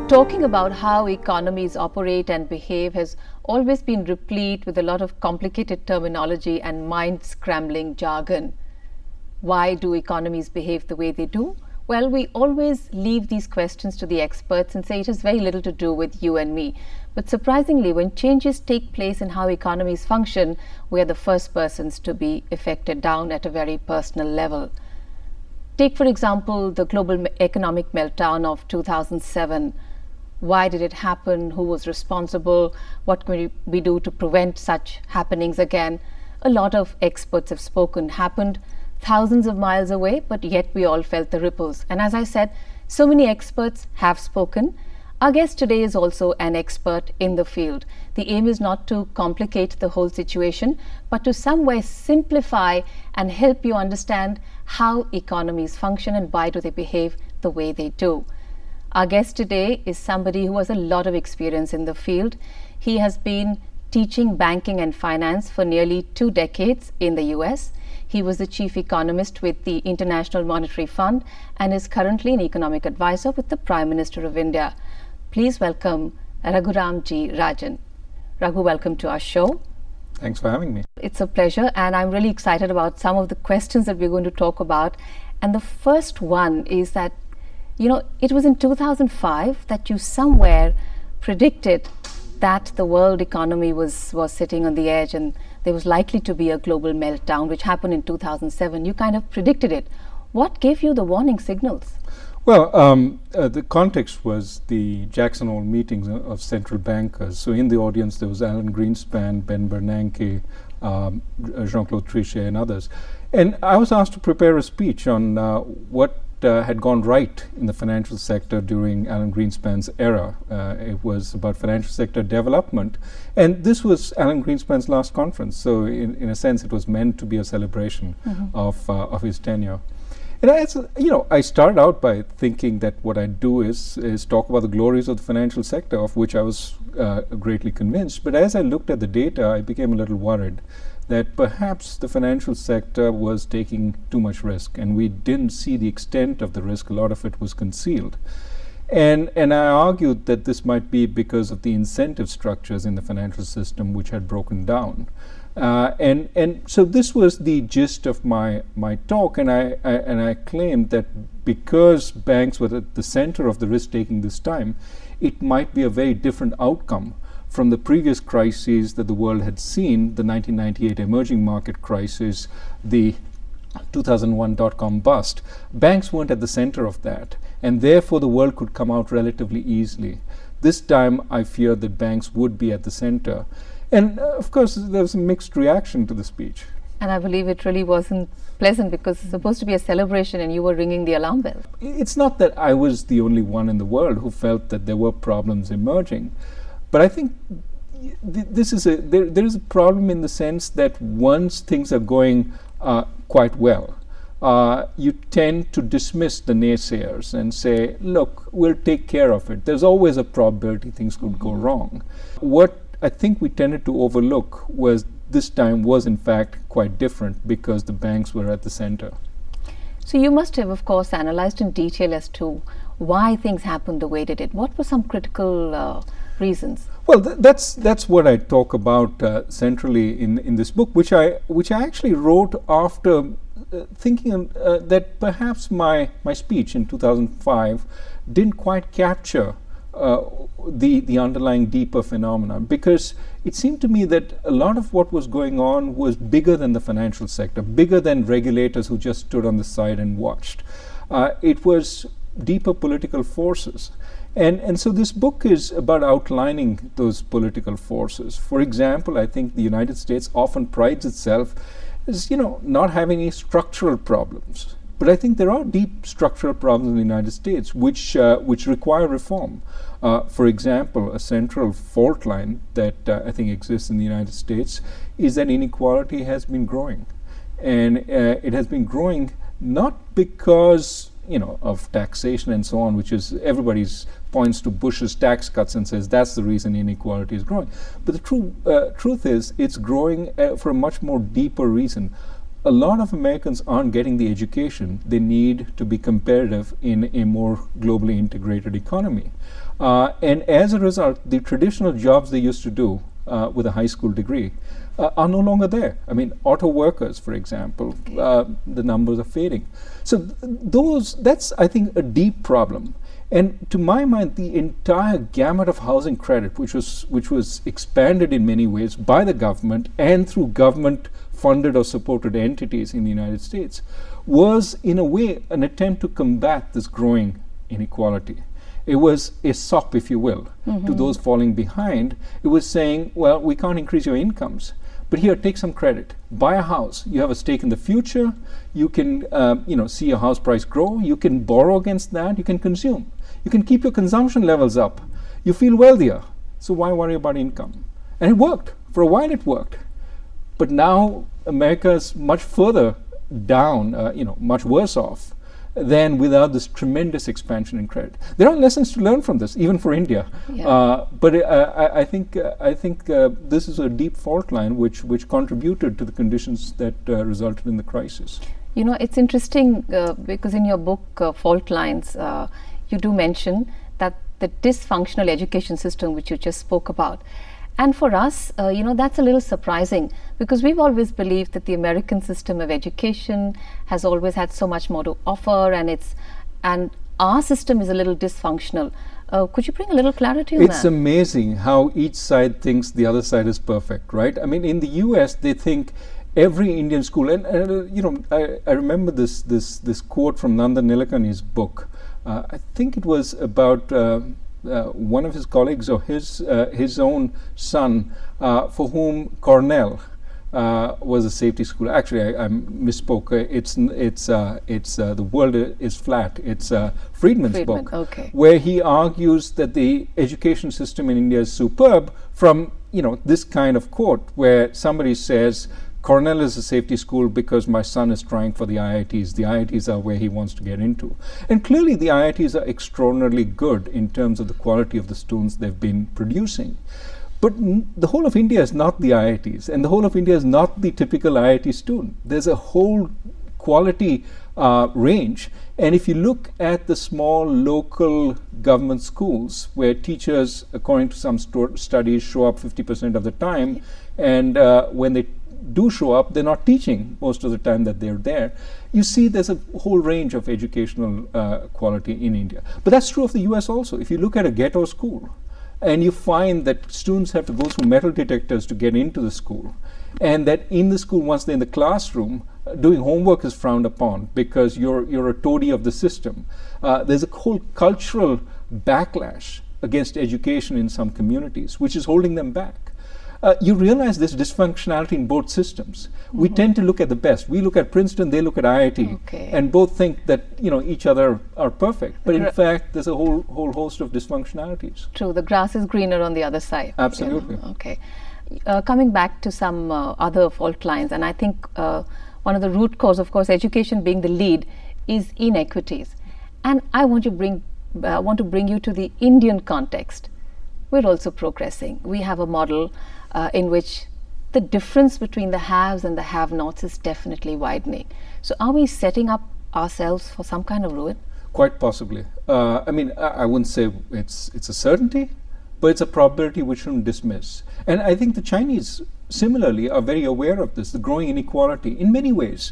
Talking about how economies operate and behave has always been replete with a lot of complicated terminology and mind-scrambling jargon. Why do economies behave the way they do? Well, we always leave these questions to the experts and say it has very little to do with you and me. But surprisingly, when changes take place in how economies function, we are the first persons to be affected down at a very personal level. Take, for example, the global economic meltdown of 2007. Why did it happen? Who was responsible? What can we do to prevent such happenings again? A lot of experts have spoken. Happened thousands of miles away, but yet we all felt the ripples. And as I said, so many experts have spoken. Our guest today is also an expert in the field. The aim is not to complicate the whole situation, but to some way simplify and help you understand how economies function and why do they behave the way they do. Our guest today is somebody who has a lot of experience in the field. He has been teaching banking and finance for nearly 2 decades in the US. He was the chief economist with the International Monetary Fund and is currently an economic advisor with the Prime Minister of India. Please welcome Raghuram Rajan. Raghu, welcome to our show. Thanks for having me. It's a pleasure, and I'm really excited about some of the questions that we're going to talk about. And the first one is that, it was in 2005 that you somewhere predicted that the world economy was sitting on the edge and there was likely to be a global meltdown, which happened in 2007. You kind of predicted it. What gave you the warning signals? Well, the context was the Jackson Hole meetings of central bankers. So in the audience, there was Alan Greenspan, Ben Bernanke, Jean-Claude Trichet, and others. And I was asked to prepare a speech on what had gone right in the financial sector during Alan Greenspan's era. It was about financial sector development. And this was Alan Greenspan's last conference. So in a sense, it was meant to be a celebration of his tenure. And I started out by thinking that what I'd do is talk about the glories of the financial sector, of which I was greatly convinced. But as I looked at the data, I became a little worried that perhaps the financial sector was taking too much risk, and we didn't see the extent of the risk. A lot of it was concealed. And I argued that this might be because of the incentive structures in the financial system which had broken down. And so this was the gist of my talk, and I claimed that because banks were at the center of the risk-taking this time, it might be a very different outcome from the previous crises that the world had seen, the 1998 emerging market crisis, the 2001 dot-com bust. Banks weren't at the center of that, and therefore the world could come out relatively easily. This time I feared that banks would be at the center. And of course, there was a mixed reaction to the speech. And I believe it really wasn't pleasant because it's supposed to be a celebration and you were ringing the alarm bell. It's not that I was the only one in the world who felt that there were problems emerging. But I think there is a problem in the sense that once things are going quite well, you tend to dismiss the naysayers and say, look, we'll take care of it. There's always a probability things could go wrong. What I think we tended to overlook was this time was in fact quite different because the banks were at the center. So you must have, of course, analyzed in detail as to why things happened the way they did. What were some critical reasons? Well, that's what I talk about centrally in this book, which I actually wrote after thinking that perhaps my speech in 2005 didn't quite capture the underlying deeper phenomena, because it seemed to me that a lot of what was going on was bigger than the financial sector, bigger than regulators who just stood on the side and watched. It was deeper political forces. And so this book is about outlining those political forces. For example, I think the United States often prides itself as, not having any structural problems. But I think there are deep structural problems in the United States which require reform. For example, a central fault line that I think exists in the United States is that inequality has been growing. And it has been growing not because of taxation and so on, which is everybody's points to Bush's tax cuts and says that's the reason inequality is growing. But the truth is it's growing for a much more deeper reason. a lot of Americans aren't getting the education they need to be competitive in a more globally integrated economy. And as a result, the traditional jobs they used to do with a high school degree are no longer there. I mean, auto workers, for example, the numbers are fading. So that's, I think, a deep problem. And to my mind, the entire gamut of housing credit, which was expanded in many ways by the government and through government-funded or supported entities in the United States, was in a way an attempt to combat this growing inequality. It was a sop, if you will, to those falling behind. It was saying, well, we can't increase your incomes, but here, take some credit. Buy a house. You have a stake in the future. You can, see your house price grow. You can borrow against that. You can consume. You can keep your consumption levels up. You feel wealthier. So why worry about income? And it worked. For a while, it worked. But now America is much further down, much worse off than without this tremendous expansion in credit. There are lessons to learn from this, even for India. Yeah. But I think this is a deep fault line which contributed to the conditions that resulted in the crisis. You know, it's interesting because in your book, Fault Lines, you do mention that the dysfunctional education system, which you just spoke about. And for us, that's a little surprising because we've always believed that the American system of education has always had so much more to offer, and our system is a little dysfunctional. Could you bring a little clarity on that? It's amazing how each side thinks the other side is perfect, right? I mean, in the U.S., they think every Indian school, and I remember this quote from Nandan Nilekani's book. I think it was about one of his colleagues or his own son, for whom Cornell was a safety school. Actually, I misspoke. It's The World is Flat. It's Friedman's book, okay, where he argues that the education system in India is superb from this kind of quote, where somebody says, Cornell is a safety school because my son is trying for the IITs. The IITs are where he wants to get into. And clearly the IITs are extraordinarily good in terms of the quality of the students they've been producing. But the whole of India is not the IITs, and the whole of India is not the typical IIT student. There's a whole quality range. And if you look at the small local government schools where teachers, according to some studies, show up 50% of the time, and when they do show up, they're not teaching most of the time that they're there. You see there's a whole range of educational quality in India. But that's true of the US also. If you look at a ghetto school, and you find that students have to go through metal detectors to get into the school, and that in the school, once they're in the classroom, doing homework is frowned upon because you're a toady of the system. There's a whole cultural backlash against education in some communities, which is holding them back. You realize there's dysfunctionality in both systems. We tend to look at the best. We look at Princeton, they look at IIT, Okay. and both think that each other are perfect. But in fact, there's a whole host of dysfunctionalities. True, the grass is greener on the other side. Absolutely. Okay. Coming back to some other fault lines, and I think one of the root cause, of course, education being the lead, is inequities. And I want to bring you to the Indian context. We're also progressing. We have a model in which the difference between the haves and the have-nots is definitely widening. So are we setting up ourselves for some kind of ruin? Quite possibly. I wouldn't say it's a certainty, but it's a probability we shouldn't dismiss. And I think the Chinese similarly are very aware of this, the growing inequality in many ways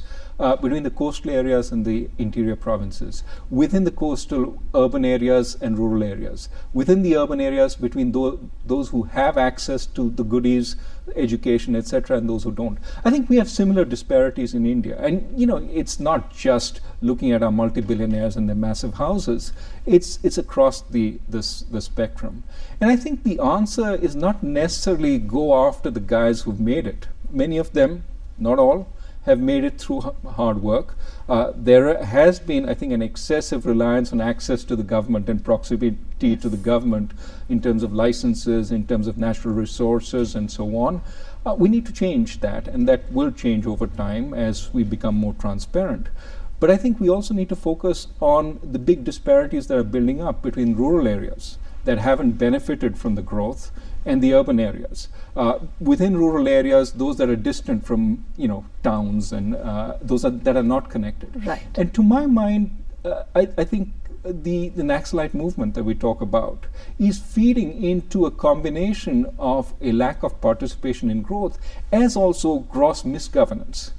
between the coastal areas and the interior provinces, within the coastal urban areas and rural areas, within the urban areas between those who have access to the goodies, education, etc., and those who don't. I think we have similar disparities in India. And it's not just looking at our multi-billionaires and their massive houses, it's across the spectrum. And I think the answer is not necessarily go after the guys who've made it. Many of them, not all, have made it through hard work. There has been, I think, an excessive reliance on access to the government and proximity to the government in terms of licenses, in terms of natural resources, and so on. We need to change that, and that will change over time as we become more transparent. But I think we also need to focus on the big disparities that are building up between rural areas that haven't benefited from the growth and the urban areas. Within rural areas, those that are distant from towns and those that are not connected. Right. And to my mind, I think the Naxalite movement that we talk about is feeding into a combination of a lack of participation in growth as also gross misgovernance,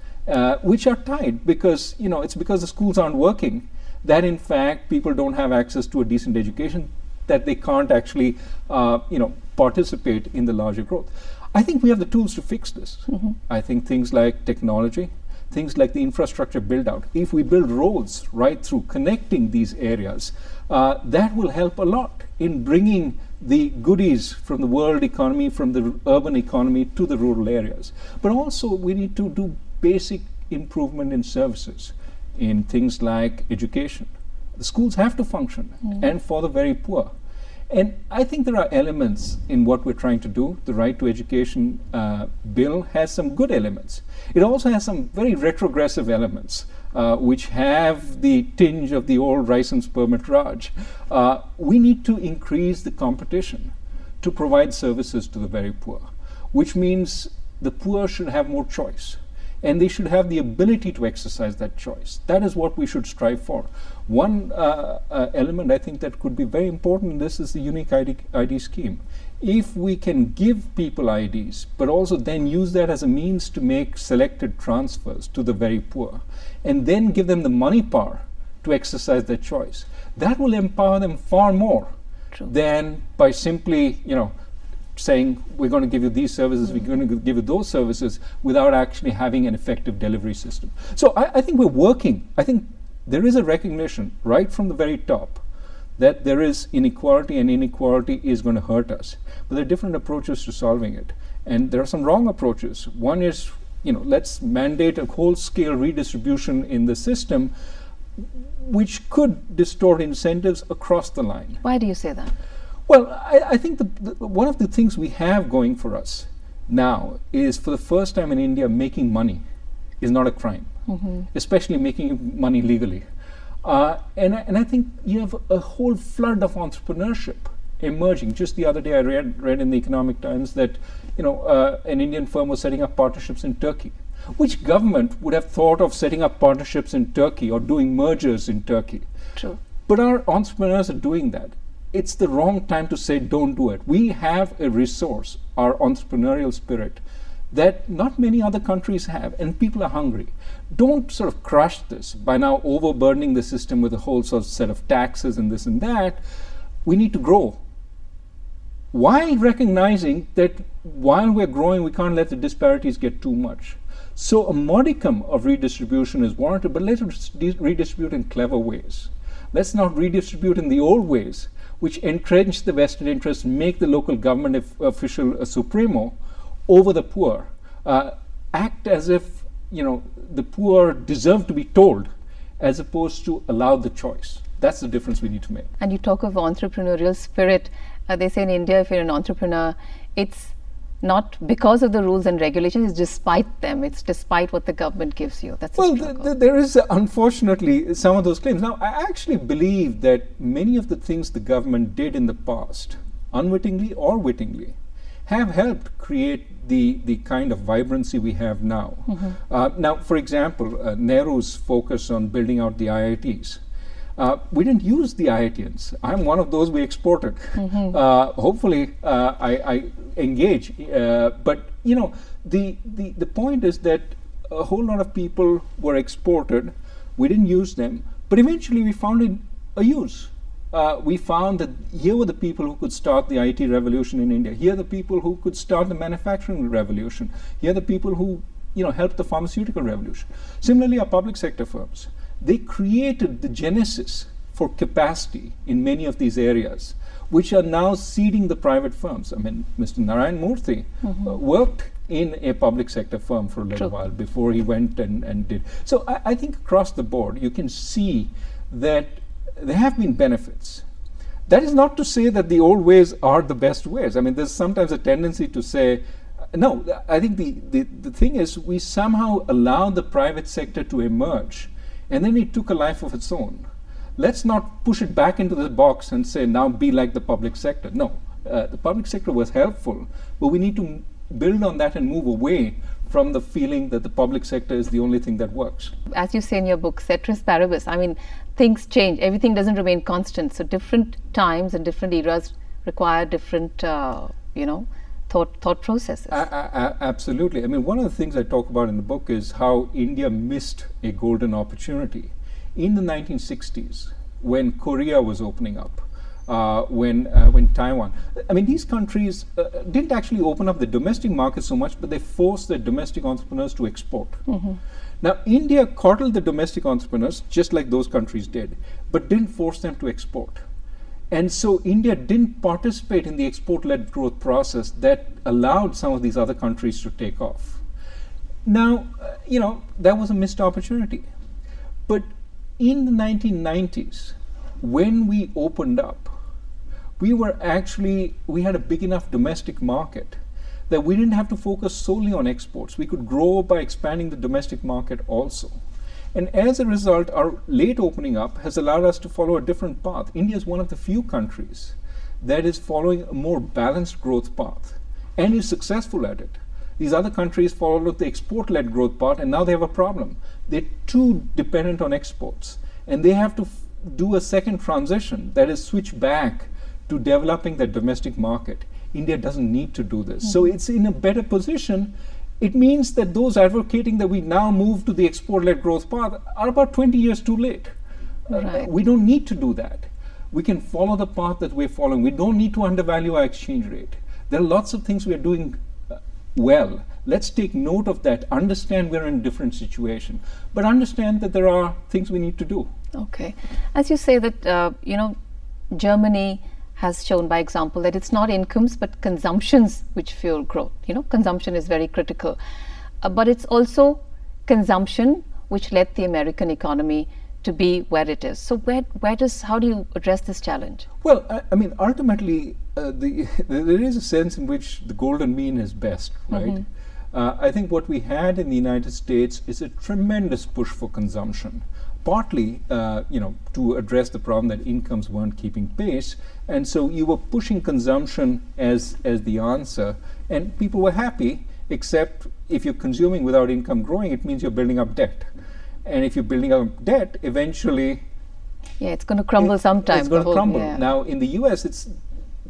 which are tied because it's because the schools aren't working that in fact people don't have access to a decent education, that they can't actually participate in the larger growth. I think we have the tools to fix this. I think things like technology, things like the infrastructure build out, if we build roads right through connecting these areas, that will help a lot in bringing the goodies from the world economy, from the urban economy to the rural areas. But also we need to do basic improvement in services, in things like education. The schools have to function, and for the very poor. And I think there are elements in what we're trying to do. The Right to Education bill has some good elements. It also has some very retrogressive elements, which have the tinge of the old license permit Raj. We need to increase the competition to provide services to the very poor, which means the poor should have more choice. And they should have the ability to exercise that choice. That is what we should strive for. One element I think that could be very important in this is the unique ID scheme. If we can give people IDs, but also then use that as a means to make selected transfers to the very poor, and then give them the money power to exercise their choice, that will empower them far more than by simply, saying we're going to give you these services, we're going to give you those services without actually having an effective delivery system. So I think we're working. I think there is a recognition right from the very top that there is inequality, and inequality is going to hurt us. But there are different approaches to solving it. And there are some wrong approaches. One is, let's mandate a whole-scale redistribution in the system, which could distort incentives across the line. Why do you say that? Well, I think one of the things we have going for us now is, for the first time in India, making money is not a crime, especially making money legally. And I think you have a whole flood of entrepreneurship emerging. Just the other day, I read in the Economic Times that an Indian firm was setting up partnerships in Turkey. Which government would have thought of setting up partnerships in Turkey or doing mergers in Turkey? True. But our entrepreneurs are doing that. It's the wrong time to say don't do it. We have a resource, our entrepreneurial spirit, that not many other countries have, and people are hungry. Don't sort of crush this by now overburdening the system with a whole sort of set of taxes and this and that. We need to grow, while recognizing that while we're growing, we can't let the disparities get too much. So a modicum of redistribution is warranted, but let's redistribute in clever ways. Let's not redistribute in the old ways, which entrench the vested interests, make the local government official a supremo over the poor. Act as if the poor deserve to be told, as opposed to allow the choice. That's the difference we need to make. And you talk of entrepreneurial spirit. They say in India, if you're an entrepreneur, it's not because of the rules and regulations, it's despite them. It's despite what the government gives you. That's well, there is unfortunately some of those claims. Now, I actually believe that many of the things the government did in the past, unwittingly or wittingly, have helped create the kind of vibrancy we have now. Now, for example, Nehru's focus on building out the IITs. We didn't use the IITians. I'm one of those we exported. Hopefully, I engage. But the point is that a whole lot of people were exported. We didn't use them, but eventually we found a use. We found that here were the people who could start the IT revolution in India. Here are the people who could start the manufacturing revolution. Here are the people who helped the pharmaceutical revolution. Similarly, our public sector firms. They created the genesis for capacity in many of these areas, which are now seeding the private firms. I mean, Mr. Narayan Murthy worked in a public sector firm for a little while before he went and did. So I think across the board, you can see that there have been benefits. That is not to say that the old ways are the best ways. I mean, there's sometimes a tendency to say, no, I think the thing is we somehow allowed the private sector to emerge, and then it took a life of its own. Let's not push it back into the box and say, now be like the public sector. No, The public sector was helpful, but we need to build on that and move away from the feeling that the public sector is the only thing that works. As you say in your book, ceteris paribus, I mean, things change. Everything doesn't remain constant. So different times and different eras require different, thought processes. Absolutely. I mean, one of the things I talk about in the book is how India missed a golden opportunity. In the 1960s, when Korea was opening up, when Taiwan, I mean, these countries didn't actually open up the domestic market so much, but they forced their domestic entrepreneurs to export. Now, India coddled the domestic entrepreneurs just like those countries did, but didn't force them to export. And so India didn't participate in the export-led growth process that allowed some of these other countries to take off. Now, that was a missed opportunity. But in the 1990s, when we opened up, we had a big enough domestic market that we didn't have to focus solely on exports. We could grow by expanding the domestic market also. And as a result, our late opening up has allowed us to follow a different path. India is one of the few countries that is following a more balanced growth path and is successful at it. These other countries followed the export-led growth path, and now they have a problem. They're too dependent on exports, and they have to do a second transition, that is switch back to developing the domestic market. India doesn't need to do this. So it's in a better position. It means that those advocating that we now move to the export-led growth path are about 20 years too late. Right. We don't need to do that. We can follow the path that we're following. We don't need to undervalue our exchange rate. There are lots of things we are doing well. Let's take note of that, understand we're in a different situation, but understand that there are things we need to do. Okay. As you say that, Germany has shown by example that it's not incomes but consumptions which fuel growth. Consumption is very critical. But it's also consumption which led the American economy to be where it is. So how do you address this challenge? Well, I mean, ultimately, there is a sense in which the golden mean is best, right? I think what we had in the United States is a tremendous push for consumption, partly, to address the problem that incomes weren't keeping pace, and so you were pushing consumption as the answer, and people were happy, except if you're consuming without income growing, it means you're building up debt. And if you're building up debt, eventually... Yeah, it's going to crumble sometime. It's going to crumble. Yeah. Now, in the US, it's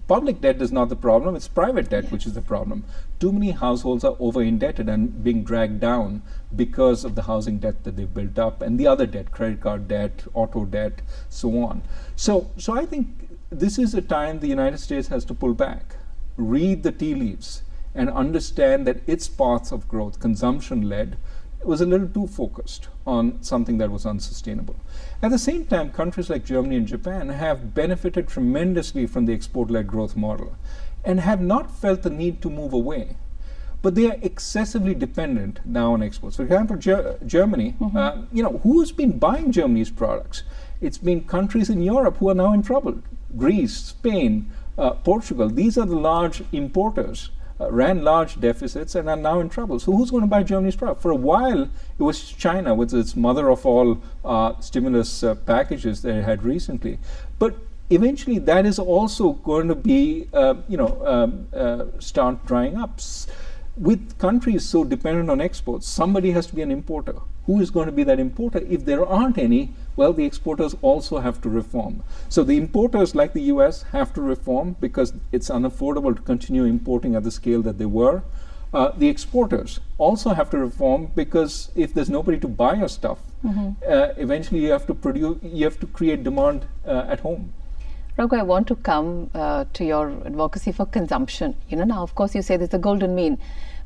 public debt is not the problem, it's private debt which is the problem. Too many households are over-indebted and being dragged down because of the housing debt that they've built up and the other debt, credit card debt, auto debt, so on. So I think this is a time the United States has to pull back, read the tea leaves, and understand that its path of growth, consumption-led, was a little too focused on something that was unsustainable. At the same time, countries like Germany and Japan have benefited tremendously from the export-led growth model and have not felt the need to move away. But they are excessively dependent now on exports. For example, Germany, who's been buying Germany's products? It's been countries in Europe who are now in trouble. Greece, Spain, Portugal, these are the large importers. Ran large deficits and are now in trouble. So who's going to buy Germany's product? For a while, it was China with its mother of all stimulus packages that it had recently. But eventually, that is also going to be, start drying up. With countries so dependent on exports, somebody has to be an importer. Who is going to be that importer? If there aren't any, well, the exporters also have to reform. So the importers, like the US, have to reform because it's unaffordable to continue importing at the scale that they were. The exporters also have to reform because if there's nobody to buy your stuff, eventually you have to create demand at home. Raghu, I want to come to your advocacy for consumption. Now, of course, you say there's a golden mean,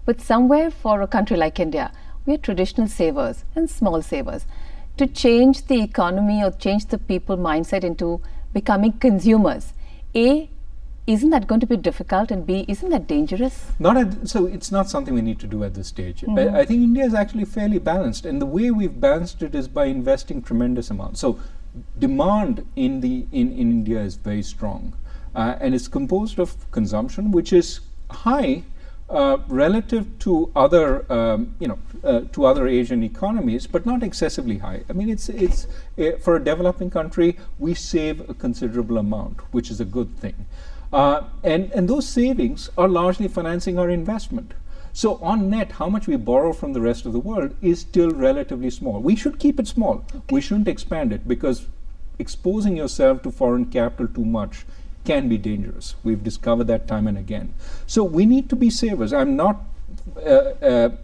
but somewhere for a country like India, we are traditional savers and small savers. To change the economy or change the people mindset into becoming consumers, A, isn't that going to be difficult, and B, isn't that dangerous? So it's not something we need to do at this stage. I think India is actually fairly balanced, and the way we've balanced it is by investing tremendous amounts. So demand in India is very strong, and it's composed of consumption, which is high relative to other Asian economies, but not excessively high. I mean, it's for a developing country, we save a considerable amount, which is a good thing. And those savings are largely financing our investment. So on net, how much we borrow from the rest of the world is still relatively small. We should keep it small. Okay. We shouldn't expand it, because exposing yourself to foreign capital too much can be dangerous. We've discovered that time and again. So we need to be savers. I'm not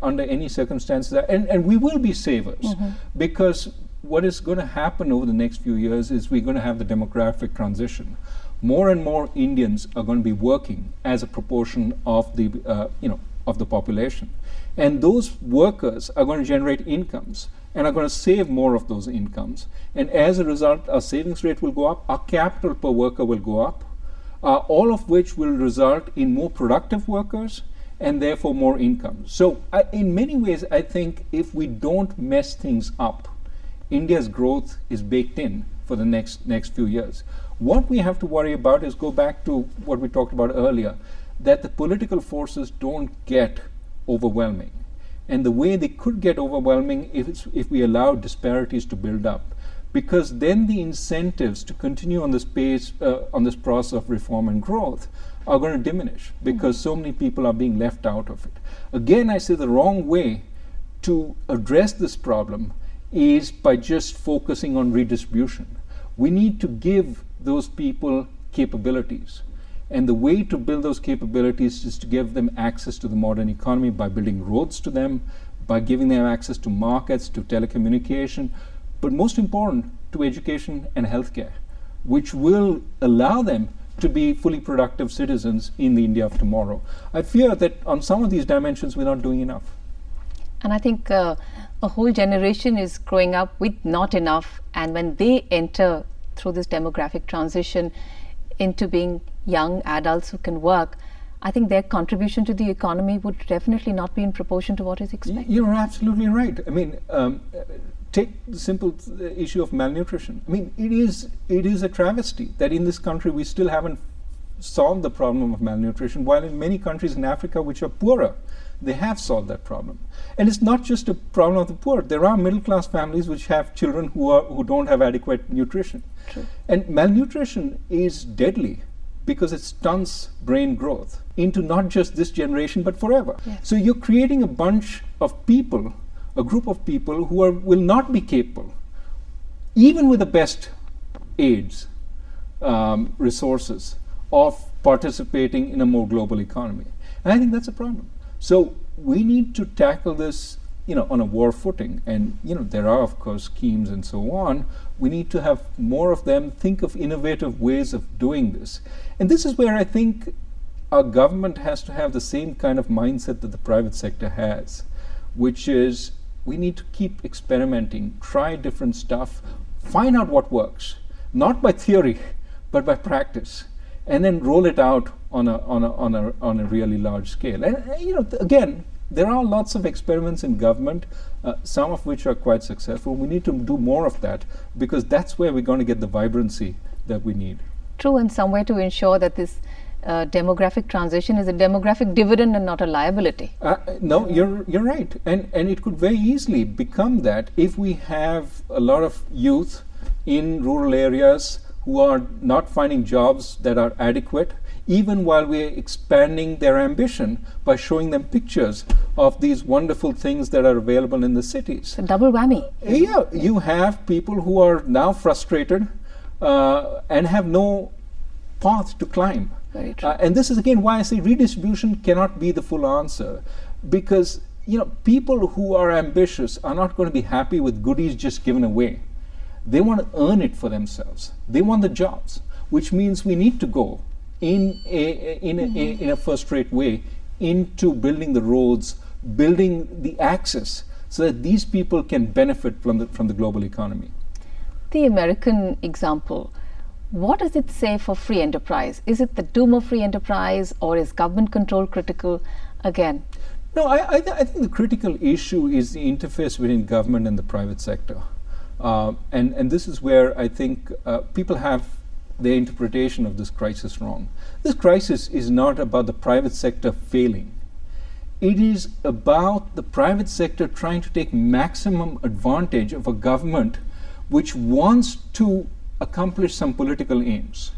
under any circumstances, and we will be savers, because what is going to happen over the next few years is we're going to have the demographic transition. More and more Indians are going to be working as a proportion of the of the population, and those workers are going to generate incomes and are going to save more of those incomes, and as a result our savings rate will go up, our capital per worker will go up, all of which will result in more productive workers and therefore more income. So in many ways, I think if we don't mess things up, India's growth is baked in for the next few years. What we have to worry about is go back to what we talked about earlier, that the political forces don't get overwhelming. And the way they could get overwhelming if we allow disparities to build up, because then the incentives to continue on this pace, on this process of reform and growth, are going to diminish, because so many people are being left out of it. Again, I say the wrong way to address this problem is by just focusing on redistribution. We need to give those people capabilities. And the way to build those capabilities is to give them access to the modern economy by building roads to them, by giving them access to markets, to telecommunication, but most important, to education and healthcare, which will allow them to be fully productive citizens in the India of tomorrow. I fear that on some of these dimensions we're not doing enough. And I think a whole generation is growing up with not enough, and when they enter through this demographic transition into being young adults who can work, I think their contribution to the economy would definitely not be in proportion to what is expected. You're absolutely right. I mean, take the simple issue of malnutrition. I mean, it is a travesty that in this country we still haven't solved the problem of malnutrition, while in many countries in Africa which are poorer, they have solved that problem. And it's not just a problem of the poor. There are middle-class families which have children who don't have adequate nutrition. True. And malnutrition is deadly, because it stunts brain growth into not just this generation but forever. Yes. So you're creating a bunch of people, a group of people who will not be capable, even with the best aids, resources, of participating in a more global economy. And I think that's a problem. So we need to tackle this, on a war footing. And, there are, of course, schemes and so on. We need to have more of them, think of innovative ways of doing this. And this is where I think our government has to have the same kind of mindset that the private sector has, which is we need to keep experimenting, try different stuff, find out what works, not by theory, but by practice, and then roll it out on a really large scale. And again, there are lots of experiments in government, some of which are quite successful. We need to do more of that, because that's where we're going to get the vibrancy that we need. True, and somewhere to ensure that this demographic transition is a demographic dividend and not a liability. No, you're right, and it could very easily become that if we have a lot of youth in rural areas who are not finding jobs that are adequate, even while we're expanding their ambition by showing them pictures of these wonderful things that are available in the cities. A double whammy. Yeah, you have people who are now frustrated and have no path to climb. Very true. And this is again why I say redistribution cannot be the full answer, because people who are ambitious are not going to be happy with goodies just given away. They want to earn it for themselves. They want the jobs, which means we need to go in a first-rate way into building the roads, building the access, so that these people can benefit from the global economy. The American example, what does it say for free enterprise? Is it the doom of free enterprise, or is government control critical again? No, I think the critical issue is the interface between government and the private sector. And this is where I think people have their interpretation of this crisis wrong. This crisis is not about the private sector failing. It is about the private sector trying to take maximum advantage of a government which wants to accomplish some political aims.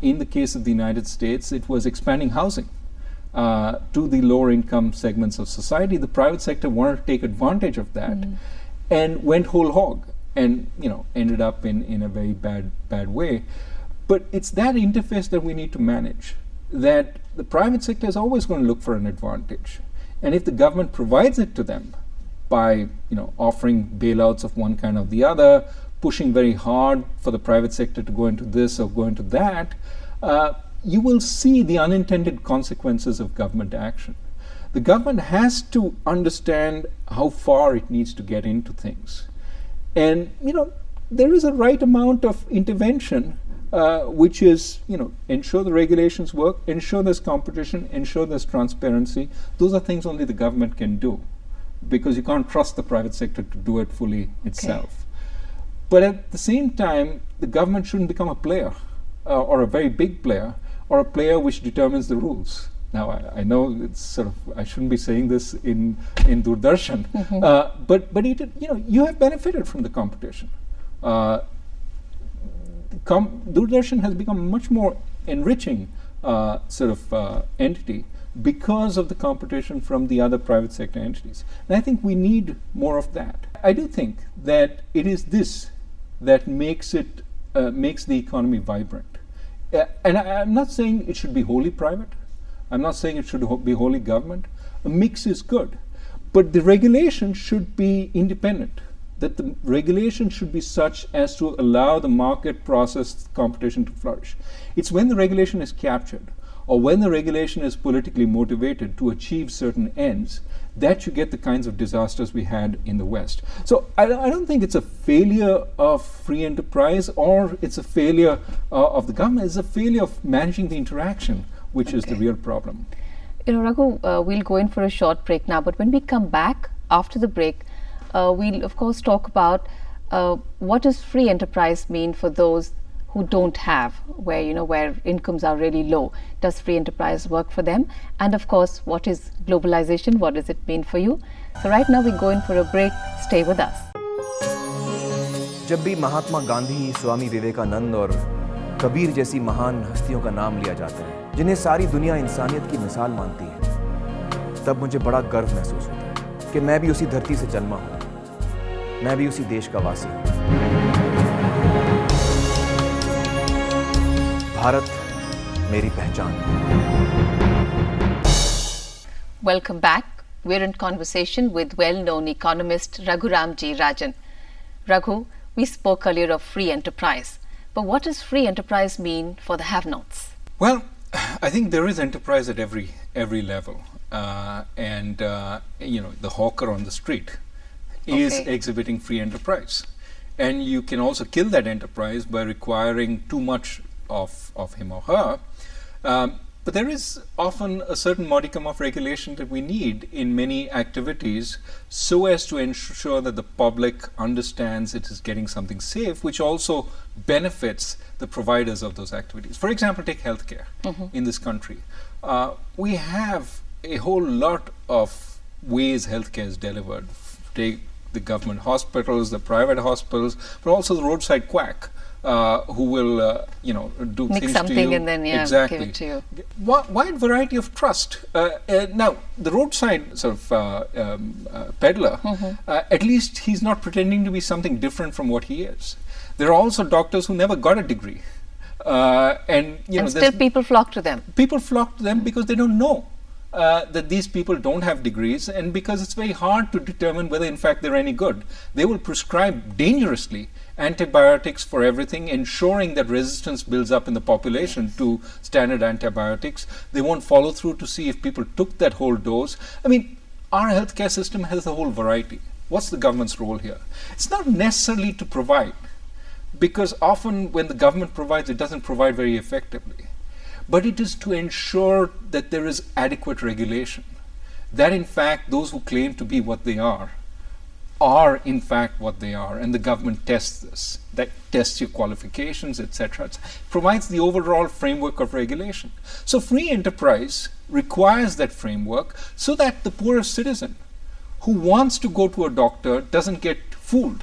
In the case of the United States, it was expanding housing to the lower income segments of society. The private sector wanted to take advantage of that and went whole hog, and ended up in a very bad way. But it's that interface that we need to manage, that the private sector is always going to look for an advantage. And if the government provides it to them by offering bailouts of one kind or the other, pushing very hard for the private sector to go into this or go into that, you will see the unintended consequences of government action. The government has to understand how far it needs to get into things. And there is a right amount of intervention, which is ensure the regulations work, ensure there's competition, ensure there's transparency. Those are things only the government can do, because you can't trust the private sector to do it fully itself. But at the same time, the government shouldn't become a player, or a very big player, or a player which determines the rules. Now, I know it's sort of, I shouldn't be saying this in Doordarshan, but you have benefited from the competition. Doordarshan has become a much more enriching entity because of the competition from the other private sector entities. And I think we need more of that. I do think that it is this that makes the economy vibrant. And I'm not saying it should be wholly private. I'm not saying it should be wholly government. A mix is good. But the regulation should be independent. That the regulation should be such as to allow the market process competition to flourish. It's when the regulation is captured, or when the regulation is politically motivated to achieve certain ends, that you get the kinds of disasters we had in the West. So I don't think it's a failure of free enterprise, or it's a failure of the government. It's a failure of managing the interaction, which is the real problem. Raghu, we'll go in for a short break now, but when we come back after the break, we'll of course talk about what does free enterprise mean for those who don't have, where incomes are really low. Does free enterprise work for them? And of course, what is globalization? What does it mean for you? So right now we go in for a break. Stay with us. जब भी महात्मा गांधी, स्वामी विवेकानंद और कबीर जैसी महान हस्तियों का नाम लिया जाता है, जिन्हें सारी दुनिया इंसानियत की मिसाल मानती है, तब मुझे बड़ा गर्व महसूस होता है कि मैं भी उसी धरती से जन्मा हूं, मैं भी उसी देश का वासी हूं। भारत मेरी पहचान। Welcome back. We're in conversation with well-known economist Raghuram Rajan. Raghu, we spoke earlier of free enterprise. But what does free enterprise mean for the have-nots? Well, I think there is enterprise at every level. The hawker on the street is exhibiting free enterprise. And you can also kill that enterprise by requiring too much of him or her. But there is often a certain modicum of regulation that we need in many activities, so as to ensure that the public understands it is getting something safe, which also benefits the providers of those activities. For example, take healthcare in this country. We have a whole lot of ways healthcare is delivered. Take the government hospitals, the private hospitals, but also the roadside quack. Who will, do Mix things something to you. And then, exactly. give it to you. Wide variety of trust. Now, the roadside sort of peddler, at least he's not pretending to be something different from what he is. There are also doctors who never got a degree. And still people flock to them. People flock to them because they don't know that these people don't have degrees, and because it's very hard to determine whether in fact they're any good. They will prescribe dangerously antibiotics for everything, ensuring that resistance builds up in the population to standard antibiotics. They won't follow through to see if people took that whole dose. I mean, our healthcare system has a whole variety. What's the government's role here? It's not necessarily to provide, because often when the government provides, it doesn't provide very effectively. But it is to ensure that there is adequate regulation, that in fact those who claim to be what they are in fact what they are, and the government tests this, that tests your qualifications, etc. It provides the overall framework of regulation. So free enterprise requires that framework so that the poorest citizen who wants to go to a doctor doesn't get fooled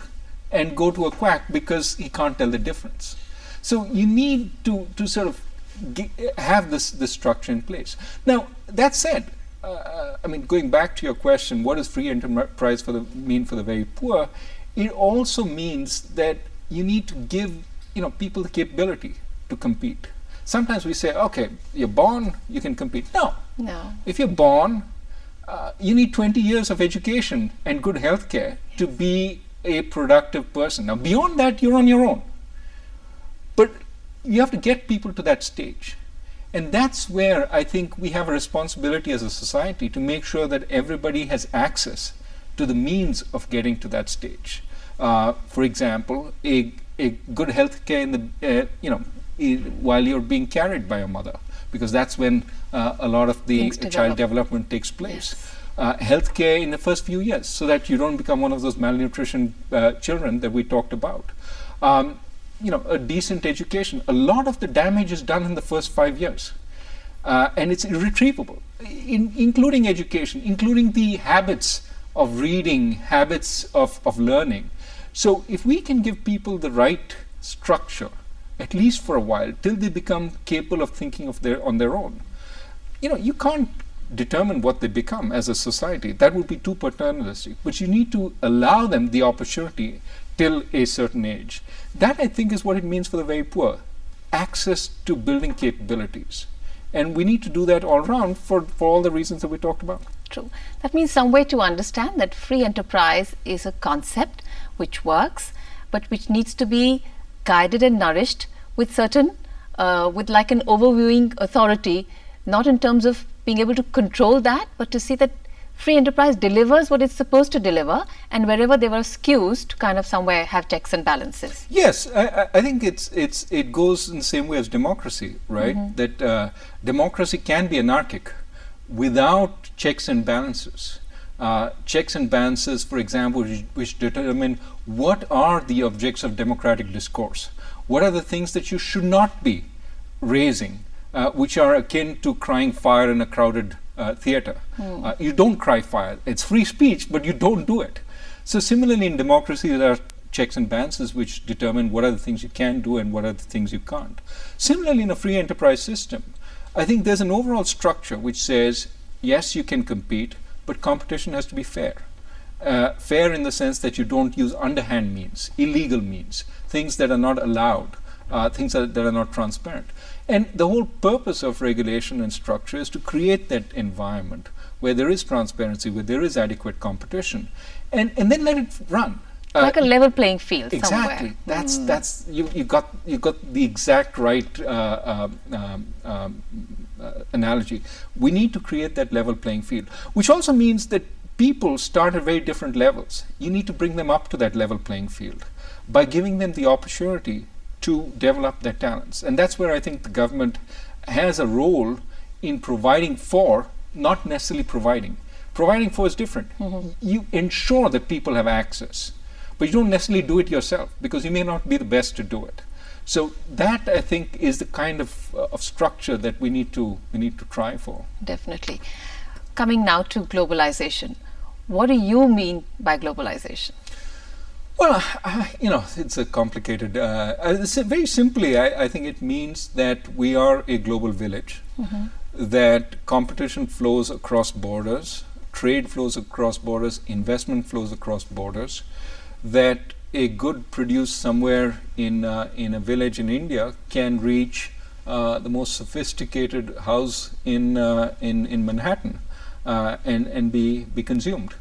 and go to a quack because he can't tell the difference. So you need to sort of have this structure in place. Now, that said, I mean, going back to your question, what does free enterprise mean for the very poor? It also means that you need to give people the capability to compete. Sometimes we say, okay, you're born, you can compete. No. If you're born, you need 20 years of education and good health care to be a productive person. Now, beyond that, you're on your own. But you have to get people to that stage. And that's where I think we have a responsibility as a society to make sure that everybody has access to the means of getting to that stage. For example, a good health care in the, while you're being carried by your mother, because that's when a lot of the child development takes place. Health care in the first few years, so that you don't become one of those malnutrition children that we talked about. A decent education. A lot of the damage is done in the first 5 years, and it's irretrievable, including education, including the habits of reading, habits of learning. So if we can give people the right structure, at least for a while, till they become capable of thinking on their own, you can't determine what they become as a society. That would be too paternalistic. But you need to allow them the opportunity till a certain age. That, I think, is what it means for the very poor. Access to building capabilities. And we need to do that all around for all the reasons that we talked about. True. That means some way to understand that free enterprise is a concept which works, but which needs to be guided and nourished with certain, with like an overviewing authority, not in terms of being able to control that, but to see that free enterprise delivers what it's supposed to deliver, and wherever there were skews, to kind of somewhere have checks and balances. Yes, I think it goes in the same way as democracy, right? That democracy can be anarchic without checks and balances. Checks and balances, for example, which determine what are the objects of democratic discourse. What are the things that you should not be raising, which are akin to crying fire in a crowded theater. You don't cry fire. It's free speech, but you don't do it. So similarly in democracy, there are checks and balances which determine what are the things you can do and what are the things you can't. Similarly in a free enterprise system, I think there's an overall structure which says, yes, you can compete, but competition has to be fair. Fair in the sense that you don't use underhand means, illegal means, things that are not allowed, things that are not transparent. And the whole purpose of regulation and structure is to create that environment where there is transparency, where there is adequate competition, and then let it run. Like a level playing field. Exactly. Somewhere. That's you got the exact right analogy. We need to create that level playing field, which also means that people start at very different levels. You need to bring them up to that level playing field by giving them the opportunity to develop their talents. And that's where I think the government has a role in providing for, not necessarily providing. Providing for is different. You ensure that people have access, but you don't necessarily do it yourself because you may not be the best to do it. So that, I think, is the kind of structure that we need to try for. Definitely. Coming now to globalization. What do you mean by globalization? Well, it's a complicated. Very simply, I think it means that we are a global village, that competition flows across borders, trade flows across borders, investment flows across borders, that a good produced somewhere in a village in India can reach the most sophisticated house in Manhattan and be consumed,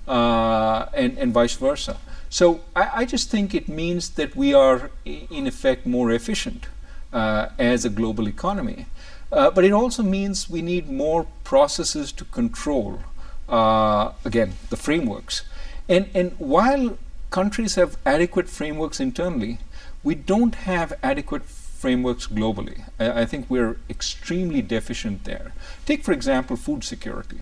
and vice versa. So I just think it means that we are in effect more efficient as a global economy, but it also means we need more processes to control again the frameworks, and while countries have adequate frameworks internally, we don't have adequate frameworks globally. I think we're extremely deficient there. Take, for example, food security.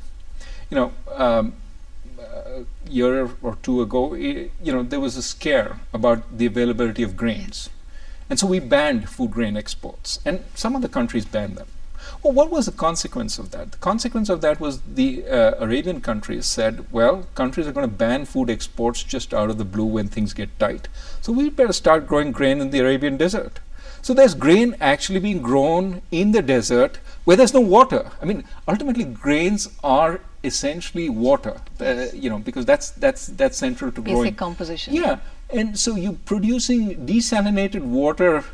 A year or two ago, there was a scare about the availability of grains. And so we banned food grain exports, and some other countries banned them. Well, what was the consequence of that? The consequence of that was the Arabian countries said, well, countries are going to ban food exports just out of the blue when things get tight. So we better start growing grain in the Arabian desert. So there's grain actually being grown in the desert where there's no water. I mean, ultimately, grains are essentially water, because that's central to growing. Basic composition. Yeah, and so you're producing desalinated water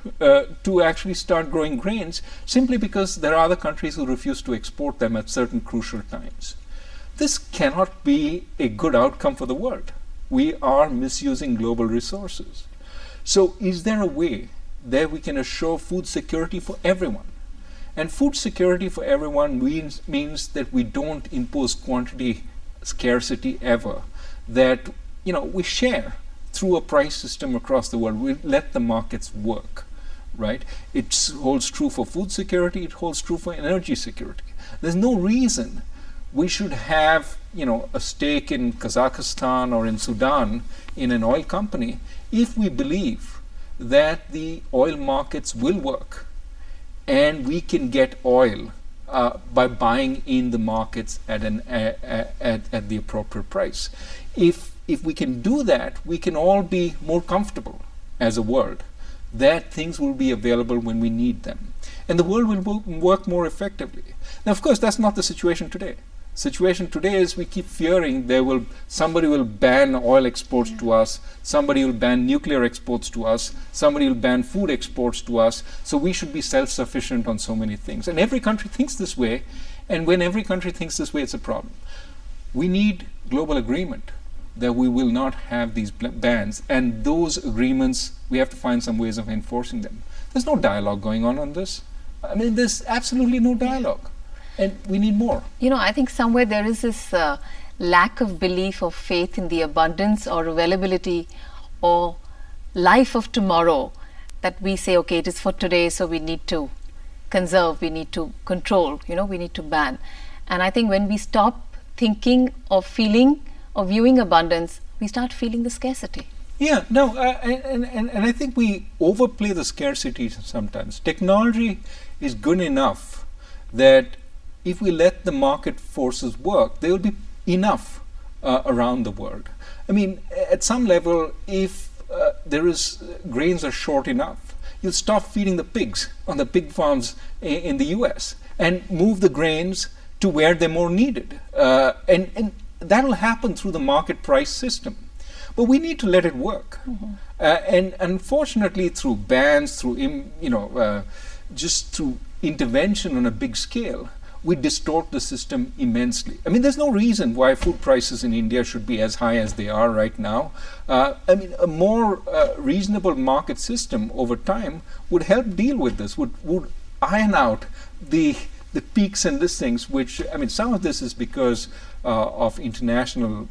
to actually start growing grains simply because there are other countries who refuse to export them at certain crucial times. This cannot be a good outcome for the world. We are misusing global resources. So is there a way that we can assure food security for everyone? And food security for everyone means that we don't impose quantity scarcity ever, that we share through a price system across the world. We let the markets work, right? It holds true for food security, it holds true for energy security. There's no reason we should have a stake in Kazakhstan or in Sudan in an oil company if we believe that the oil markets will work and we can get oil by buying in the markets at the appropriate price. If we can do that, we can all be more comfortable as a world that things will be available when we need them, and the world will work more effectively. Now, of course, that's not the situation today. Situation today is we keep fearing somebody will ban oil exports to us, somebody will ban nuclear exports to us, somebody will ban food exports to us, so we should be self-sufficient on so many things. And every country thinks this way, and when every country thinks this way, it's a problem. We need global agreement that we will not have these bans, and those agreements, we have to find some ways of enforcing them. There's no dialogue going on this. I mean, there's absolutely no dialogue. And we need more. I think somewhere there is this lack of belief or faith in the abundance or availability or life of tomorrow, that we say, okay, it is for today, so we need to conserve, we need to control, we need to ban. And I think when we stop thinking or feeling or viewing abundance, we start feeling the scarcity. Yeah, no, and I think we overplay the scarcity sometimes. Technology is good enough that if we let the market forces work, there will be enough around the world. I mean, at some level, if grains are short enough, you'll stop feeding the pigs on the pig farms in the US and move the grains to where they're more needed. And that'll happen through the market price system. But we need to let it work. And unfortunately, through bans, just through intervention on a big scale, we distort the system immensely. I mean, there's no reason why food prices in India should be as high as they are right now. I mean, a more reasonable market system over time would help deal with this, would iron out the peaks and these things, which, I mean, some of this is because of international,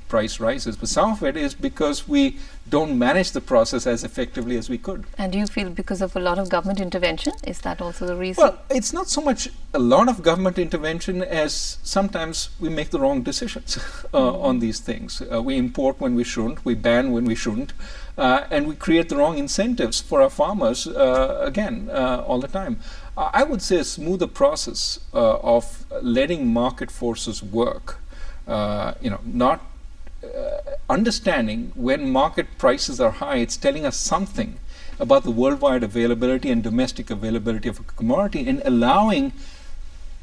price rises, but some of it is because we don't manage the process as effectively as we could. And do you feel because of a lot of government intervention? Is that also the reason? Well, it's not so much a lot of government intervention as sometimes we make the wrong decisions on these things. We import when we shouldn't, we ban when we shouldn't, and we create the wrong incentives for our farmers, all the time. I would say a smoother process of letting market forces work, not understanding when market prices are high, it's telling us something about the worldwide availability and domestic availability of a commodity, and allowing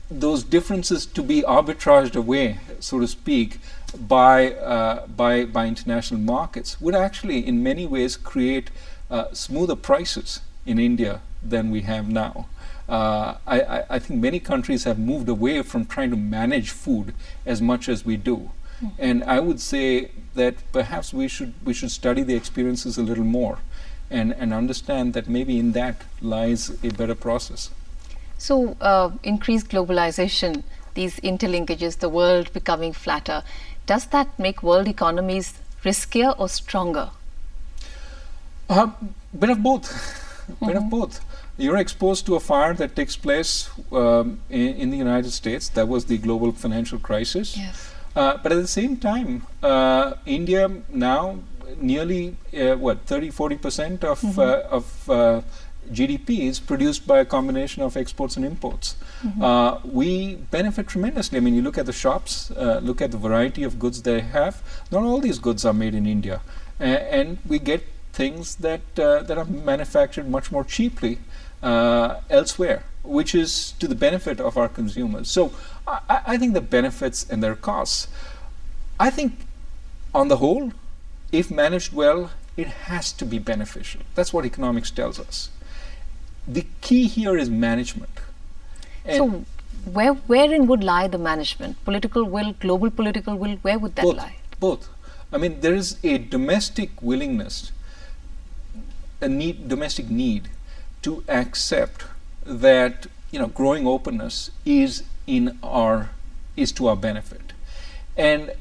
those differences to be arbitraged away, so to speak, by international markets would actually in many ways create smoother prices in India than we have now. I think many countries have moved away from trying to manage food as much as we do. And I would say that perhaps we should study the experiences a little more and understand that maybe in that lies a better process. So increased globalization, these interlinkages, the world becoming flatter, does that make world economies riskier or stronger? Bit of both. Bit of both. You're exposed to a fire that takes place in the United States. That was the global financial crisis. Yes. But at the same time, India now nearly 30-40% of GDP is produced by a combination of exports and imports. We benefit tremendously. I mean, you look at the shops, look at the variety of goods they have. Not all these goods are made in India, and we get things that are manufactured much more cheaply elsewhere, which is to the benefit of our consumers. So I think the benefits and their costs. I think on the whole, if managed well, it has to be beneficial. That's what economics tells us. The key here is management. And so wherein would lie the management? Political will, global political will, where would that lie? Both. I mean, there is a domestic willingness, domestic need to accept that growing openness is to our benefit. And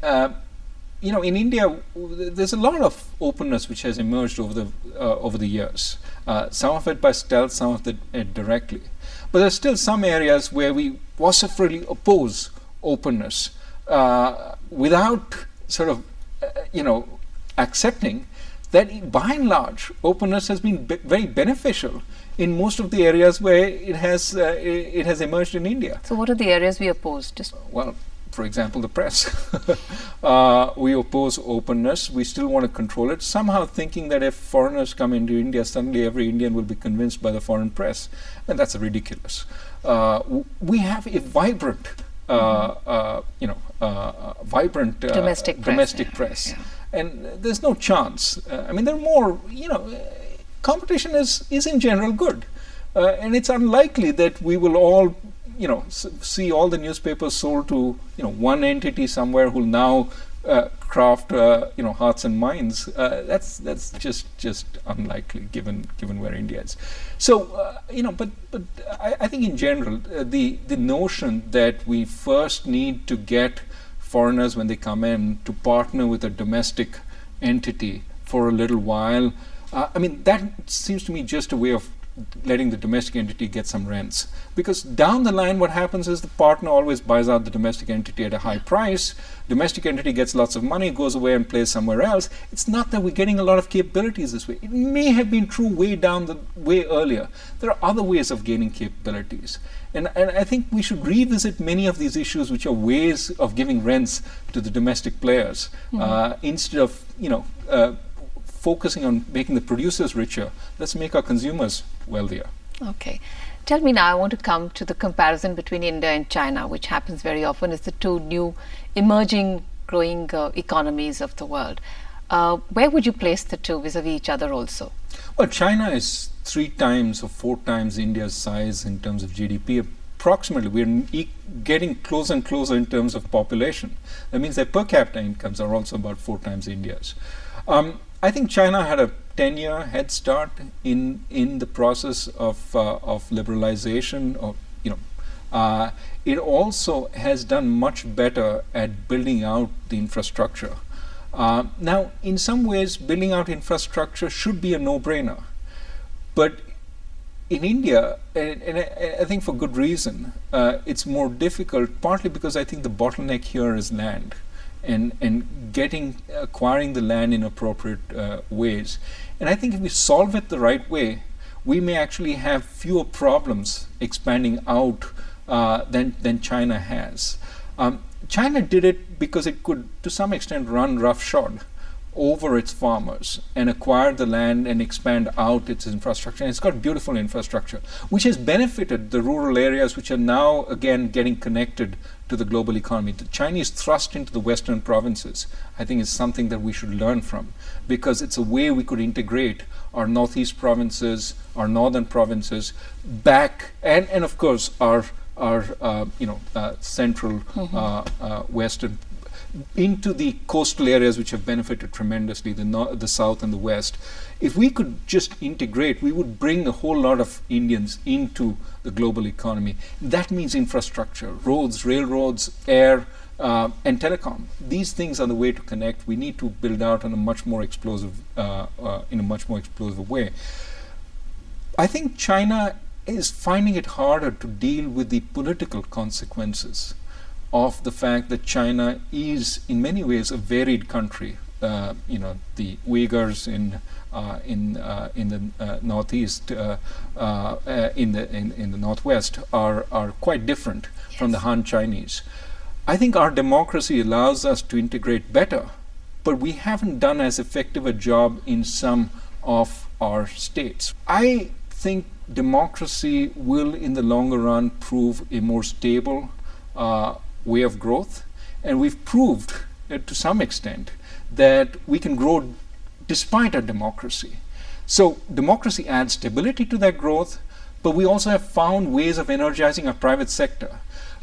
in India, there's a lot of openness which has emerged over the years. Some of it by stealth, some of it directly. But there's still some areas where we vociferously oppose openness without sort of, accepting that by and large, openness has been very beneficial in most of the areas where it has emerged in India. So what are the areas we oppose? Well, for example, the press. We oppose openness. We still want to control it, somehow thinking that if foreigners come into India, suddenly every Indian will be convinced by the foreign press. And that's ridiculous. We have a vibrant, domestic press. Yeah. And there's no chance. There are more, competition is in general good. And it's unlikely that we will all see all the newspapers sold to one entity somewhere who'll now craft hearts and minds. That's just unlikely given where India is. So but I think in general the notion that we first need to get foreigners when they come in to partner with a domestic entity for a little while, that seems to me just a way of letting the domestic entity get some rents, because down the line what happens is the partner always buys out the domestic entity at a high price. Domestic entity gets lots of money, goes away and plays somewhere else. It's not that we're getting a lot of capabilities this way. It may have been true way earlier. There are other ways of gaining capabilities, and I think we should revisit many of these issues which are ways of giving rents to the domestic players, instead of focusing on making the producers richer. Let's make our consumers wealthier. Okay. Tell me now, I want to come to the comparison between India and China, which happens very often. It's the two new emerging growing economies of the world. Where would you place the two vis-a-vis each other also? Well, China is 3 times or 4 times India's size in terms of GDP. Approximately, we're getting closer and closer in terms of population. That means their per capita incomes are also about 4 times India's. I think China had a 10-year head start in the process of liberalization. It also has done much better at building out the infrastructure. Now, in some ways, building out infrastructure should be a no-brainer. But in India, and I think for good reason, it's more difficult, partly because I think the bottleneck here is land. And acquiring the land in appropriate ways. And I think if we solve it the right way, we may actually have fewer problems expanding out than China has. China did it because it could, to some extent, run roughshod over its farmers and acquire the land and expand out its infrastructure. And it's got beautiful infrastructure, which has benefited the rural areas, which are now again getting connected to the global economy. The Chinese thrust into the western provinces, I think, is something that we should learn from, because it's a way we could integrate our northeast provinces, our northern provinces back, and of course our central western, into the coastal areas which have benefited tremendously, the south and the west. If we could just integrate, we would bring a whole lot of Indians into the global economy. That means infrastructure, roads, railroads, air, and telecom. These things are the way to connect. We need to build out in a much more explosive way. I think China is finding it harder to deal with the political consequences of the fact that China is in many ways a varied country. The Uyghurs in the northeast, in the northwest are quite different from the Han Chinese. I think our democracy allows us to integrate better, but we haven't done as effective a job in some of our states. I think democracy will, in the longer run, prove a more stable way of growth. And we've proved to some extent that we can grow despite our democracy. So democracy adds stability to that growth, but we also have found ways of energizing our private sector.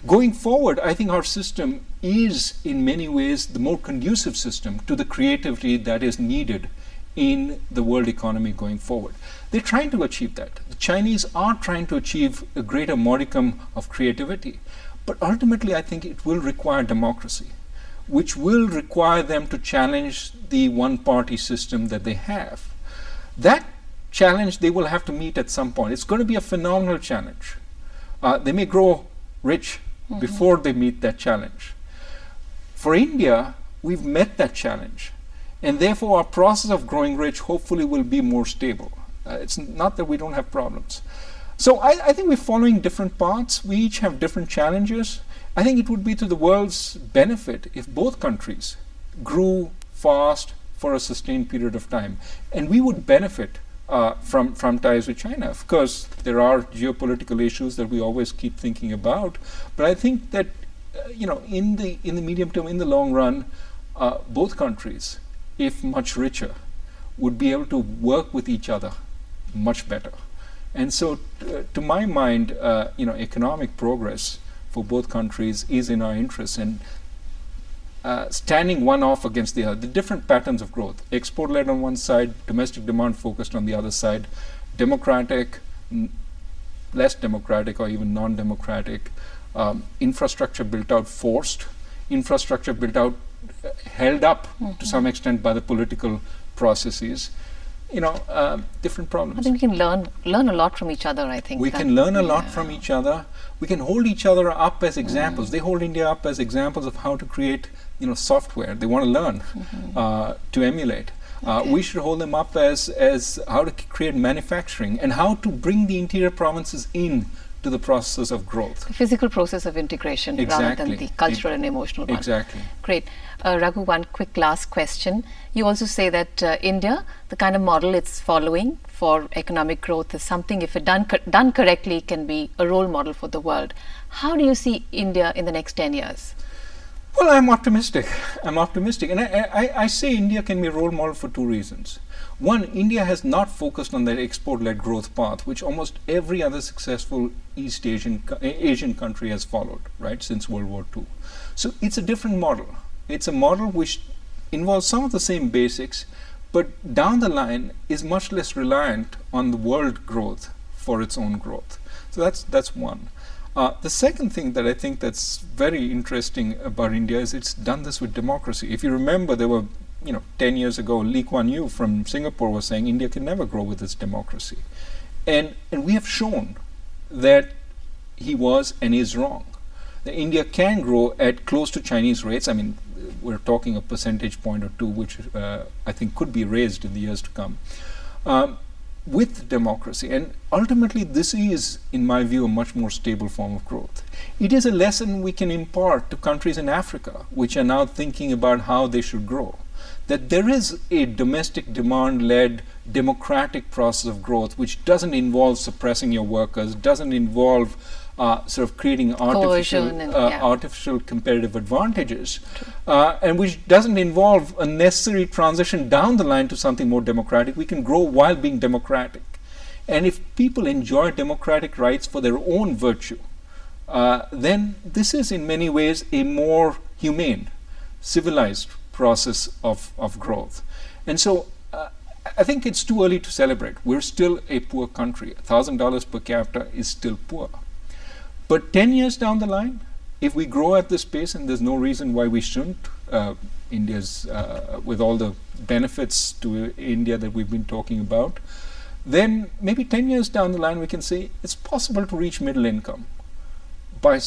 Going forward, I think our system is in many ways the more conducive system to the creativity that is needed in the world economy going forward. They're trying to achieve that. The Chinese are trying to achieve a greater modicum of creativity. But ultimately, I think it will require democracy, which will require them to challenge the one-party system that they have. That challenge they will have to meet at some point. It's going to be a phenomenal challenge. They may grow rich before they meet that challenge. For India, we've met that challenge. And therefore, our process of growing rich hopefully will be more stable. It's not that we don't have problems. So I think we're following different paths. We each have different challenges. I think it would be to the world's benefit if both countries grew fast for a sustained period of time. And we would benefit from ties with China. Of course, there are geopolitical issues that we always keep thinking about. But I think that in the medium term, in the long run, both countries, if much richer, would be able to work with each other much better. And so, to my mind, economic progress for both countries is in our interest, and standing one off against the other, the different patterns of growth, export-led on one side, domestic demand focused on the other side, democratic, less democratic, or even non-democratic, infrastructure built out forced, infrastructure built out held up to some extent by the political processes. Different problems. I think we can learn a lot from each other, I think. We can learn a lot from each other. We can hold each other up as examples. They hold India up as examples of how to create, software. They want to learn to emulate. We should hold them up as how to create manufacturing and how to bring the interior provinces in to the process of growth. The physical process of integration rather than the cultural and emotional one. Exactly. Great. Raghu, one quick last question. You also say that India, the kind of model it's following for economic growth is something, if it done correctly, can be a role model for the world. How do you see India in the next 10 years? Well, I'm optimistic. And I say India can be a role model for two reasons. One, India has not focused on that export-led growth path, which almost every other successful East Asian country has followed, right, since World War II. So it's a different model. It's a model which involves some of the same basics, but down the line is much less reliant on the world growth for its own growth. So that's one. The second thing that I think that's very interesting about India is it's done this with democracy. If you remember, there were 10 years ago, Lee Kuan Yew from Singapore was saying India can never grow with its democracy. And we have shown that he was and is wrong. That India can grow at close to Chinese rates. I mean, we're talking a percentage point or two, which I think could be raised in the years to come, with democracy. And ultimately, this is, in my view, a much more stable form of growth. It is a lesson we can impart to countries in Africa, which are now thinking about how they should grow. That there is a domestic demand-led democratic process of growth which doesn't involve suppressing your workers, doesn't involve sort of creating artificial competitive advantages, and which doesn't involve a necessary transition down the line to something more democratic. We can grow while being democratic. And if people enjoy democratic rights for their own virtue, then this is in many ways a more humane, civilized process of growth. And so I think it's too early to celebrate. We're still a poor country. $1,000 per capita is still poor. But 10 years down the line, if we grow at this pace, and there's no reason why we shouldn't, India's, with all the benefits to India that we've been talking about, then maybe 10 years down the line we can say it's possible to reach middle income by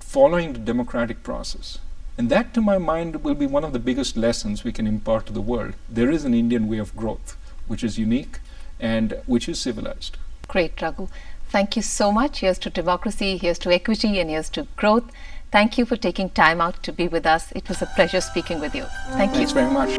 following the democratic process. And that, to my mind, will be one of the biggest lessons we can impart to the world. There is an Indian way of growth, which is unique and which is civilized. Great, Raghu. Thank you so much. Here's to democracy, here's to equity, and here's to growth. Thank you for taking time out to be with us. It was a pleasure speaking with you. Thank you. Thanks very much.